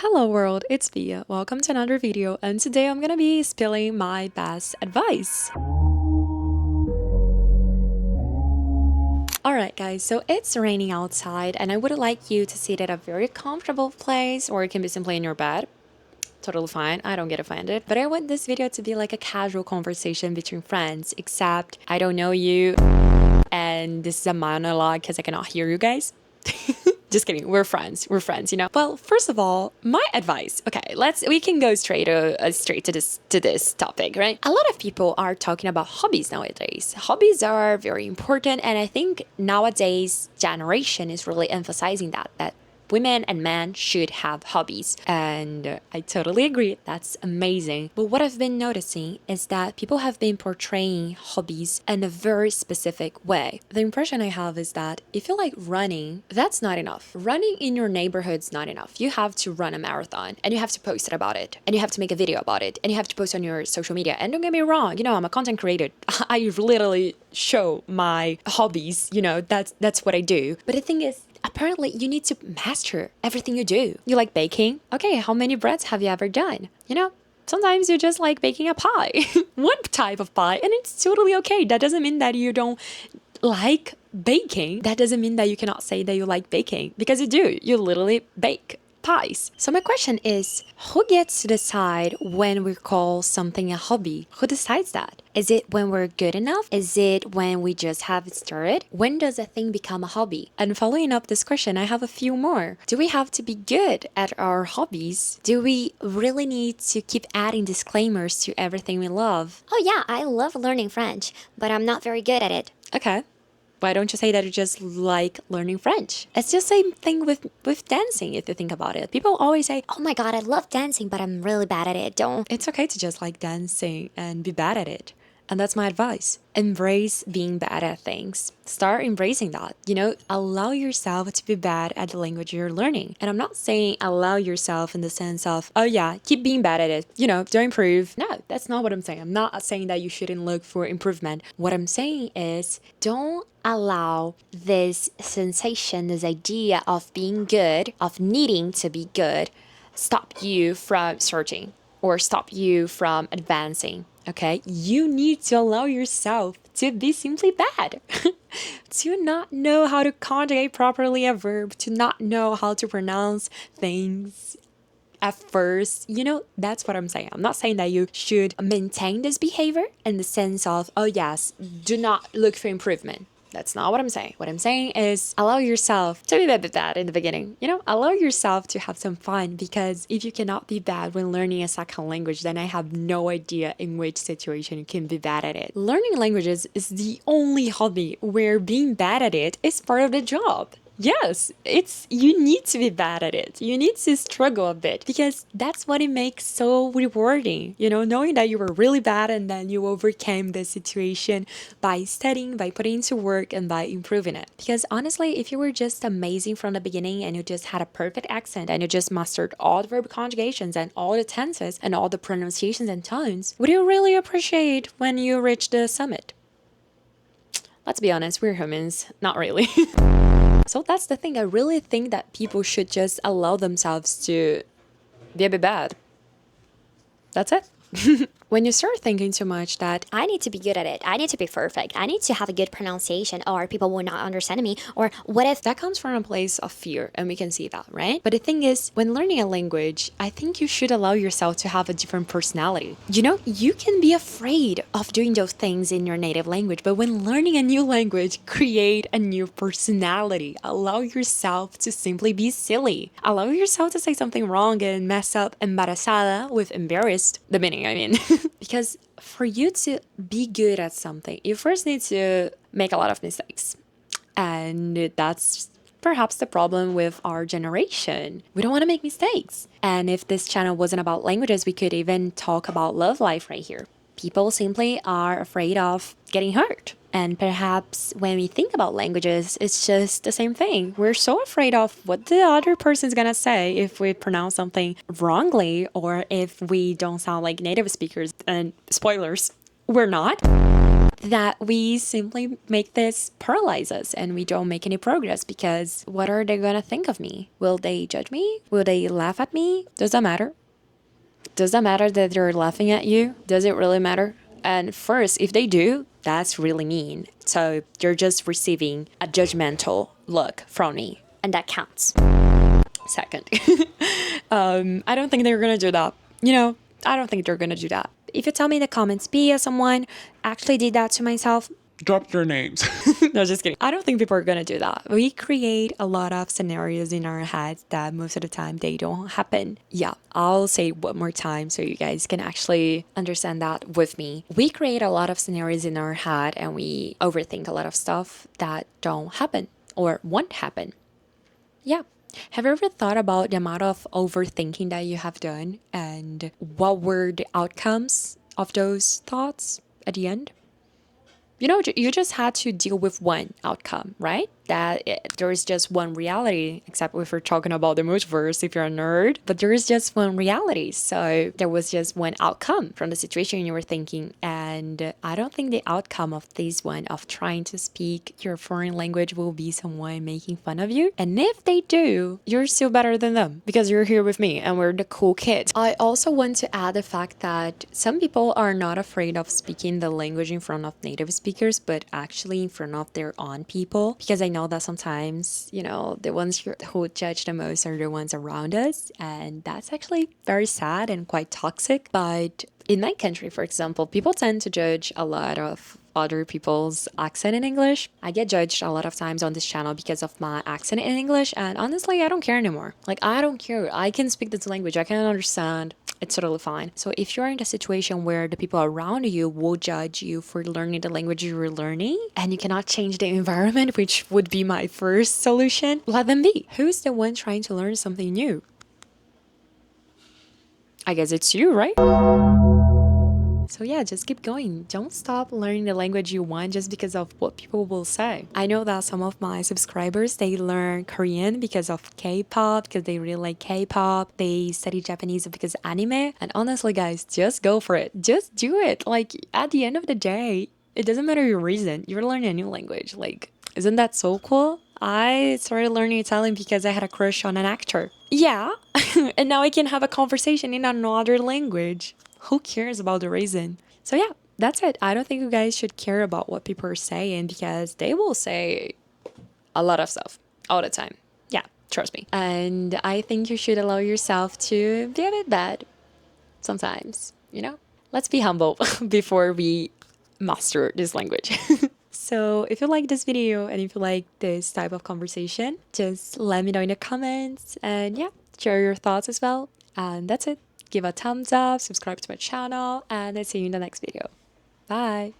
Hello world, it's Bia. Welcome to another video, and today I'm gonna be spilling my best advice. Alright guys, so it's raining outside and I would like you to sit at a very comfortable place, or it can be simply in your bed. Totally fine, I don't get offended. But I want this video to be like a casual conversation between friends, except I don't know you and this is a monologue because I cannot hear you guys. Just kidding, we're friends, you know. Well, first of all, my advice. Okay, we can go straight to this topic, right? A lot of people are talking about hobbies nowadays. Hobbies are very important, and I think nowadays generation is really emphasizing that women and men should have hobbies. And I totally agree. That's amazing. But what I've been noticing is that people have been portraying hobbies in a very specific way. The impression I have is that if you like running, that's not enough. Running in your neighborhood's not enough. You have to run a marathon and you have to post it about it and you have to make a video about it and you have to post on your social media. And don't get me wrong, you know, I'm a content creator. I literally show my hobbies, you know, that's what I do. But the thing is, apparently, you need to master everything you do. You like baking? Okay, how many breads have you ever done? You know, sometimes you just like baking a pie. One type of pie, and it's totally okay. That doesn't mean that you don't like baking. That doesn't mean that you cannot say that you like baking, because you do. You literally bake pies. So my question is, who gets to decide when we call something a hobby? Who decides that? Is it when we're good enough? Is it when we just have it started? When does a thing become a hobby? And following up this question, I have a few more. Do we have to be good at our hobbies? Do we really need to keep adding disclaimers to everything we love? Oh yeah, I love learning French, but I'm not very good at it. Okay. Why don't you say that you just like learning French? It's just the same thing with dancing, if you think about it. People always say, Oh my god, I love dancing, but I'm really bad at it. It's okay to just like dancing and be bad at it. And that's my advice. Embrace being bad at things. Start embracing that. You know, allow yourself to be bad at the language you're learning. And I'm not saying allow yourself in the sense of, oh yeah, keep being bad at it. You know, don't improve. No, that's not what I'm saying. I'm not saying that you shouldn't look for improvement. What I'm saying is, don't allow this sensation, this idea of being good, of needing to be good, stop you from searching or stop you from advancing. Okay, you need to allow yourself to be simply bad, to not know how to conjugate properly a verb, to not know how to pronounce things at first. You know, that's what I'm saying. I'm not saying that you should maintain this behavior in the sense of, oh yes, do not look for improvement. That's not what I'm saying. What I'm saying is allow yourself to be a bit bad in the beginning. You know, allow yourself to have some fun, because if you cannot be bad when learning a second language, then I have no idea in which situation you can be bad at it. Learning languages is the only hobby where being bad at it is part of the job. Yes, you need to be bad at it. You need to struggle a bit, because that's what it makes so rewarding. You know, knowing that you were really bad and then you overcame the situation by studying, by putting into work, and by improving it. Because honestly, if you were just amazing from the beginning and you just had a perfect accent and you just mastered all the verb conjugations and all the tenses and all the pronunciations and tones, would you really appreciate when you reach the summit? Let's be honest, we're humans. Not really. So that's the thing. I really think that people should just allow themselves to be a bit bad. That's it. When you start thinking too much that I need to be good at it. I need to be perfect. I need to have a good pronunciation, or people will not understand me. Or what if that comes from a place of fear, and we can see that, right? But the thing is, when learning a language, I think you should allow yourself to have a different personality. You know, you can be afraid of doing those things in your native language, but when learning a new language, create a new personality. Allow yourself to simply be silly. Allow yourself to say something wrong and mess up embarazada with embarrassed, the meaning, I mean. Because for you to be good at something, you first need to make a lot of mistakes. And that's perhaps the problem with our generation. We don't want to make mistakes. And if this channel wasn't about languages, we could even talk about love life right here. People simply are afraid of getting hurt. And perhaps when we think about languages, it's just the same thing. We're so afraid of what the other person's gonna say if we pronounce something wrongly, or if we don't sound like native speakers. And spoilers, we're not. that we simply make this paralyze us and we don't make any progress because what are they gonna think of me? Will they judge me? Will they laugh at me? Does that matter? Does that matter that they're laughing at you? Does it really matter? And first, if they do, that's really mean. So you're just receiving a judgmental look from me. And that counts. Second, I don't think they're gonna do that. I don't think they're gonna do that. If you tell me in the comments, Pia, someone actually did that to myself, Drop your names. no, just kidding. I don't think people are gonna do that. We create a lot of scenarios in our heads that most of the time they don't happen. Yeah, I'll say it one more time so you guys can actually understand that with me. We create a lot of scenarios in our head and we overthink a lot of stuff that don't happen or won't happen. Yeah. Have you ever thought about the amount of overthinking that you have done and what were the outcomes of those thoughts at the end? You just had to deal with one outcome, right? That there is just one reality, except if we're talking about the multiverse, if you're a nerd, but there is just one reality. So there was just one outcome from the situation you were thinking. And I don't think the outcome of this one, of trying to speak your foreign language, will be someone making fun of you. And if they do, you're still better than them because you're here with me and we're the cool kids. I also want to add the fact that some people are not afraid of speaking the language in front of native speakers, but actually in front of their own people, because I know that sometimes, the ones who judge the most are the ones around us. And that's actually very sad and quite toxic. But in my country, for example, people tend to judge a lot of other people's accent in English. I get judged a lot of times on this channel because of my accent in English. And honestly, I don't care anymore. I don't care. I can speak this language. I can understand. It's totally fine. So if you're in a situation where the people around you will judge you for learning the language you're learning and you cannot change the environment, which would be my first solution, let them be. Who's the one trying to learn something new? I guess it's you, right? So yeah, just keep going. Don't stop learning the language you want just because of what people will say. I know that some of my subscribers, they learn Korean because of K-pop, because they really like K-pop. They study Japanese because of anime. And honestly, guys, just go for it. Just do it. At the end of the day, it doesn't matter your reason. You're learning a new language. Isn't that so cool? I started learning Italian because I had a crush on an actor. Yeah, and now I can have a conversation in another language. Who cares about the reason? So yeah, that's it. I don't think you guys should care about what people are saying because they will say a lot of stuff all the time. Yeah, trust me. And I think you should allow yourself to be a bit bad sometimes, Let's be humble before we master this language. So if you like this video and if you like this type of conversation, just let me know in the comments and yeah, share your thoughts as well. And that's it. Give a thumbs up, subscribe to my channel, and I'll see you in the next video. Bye!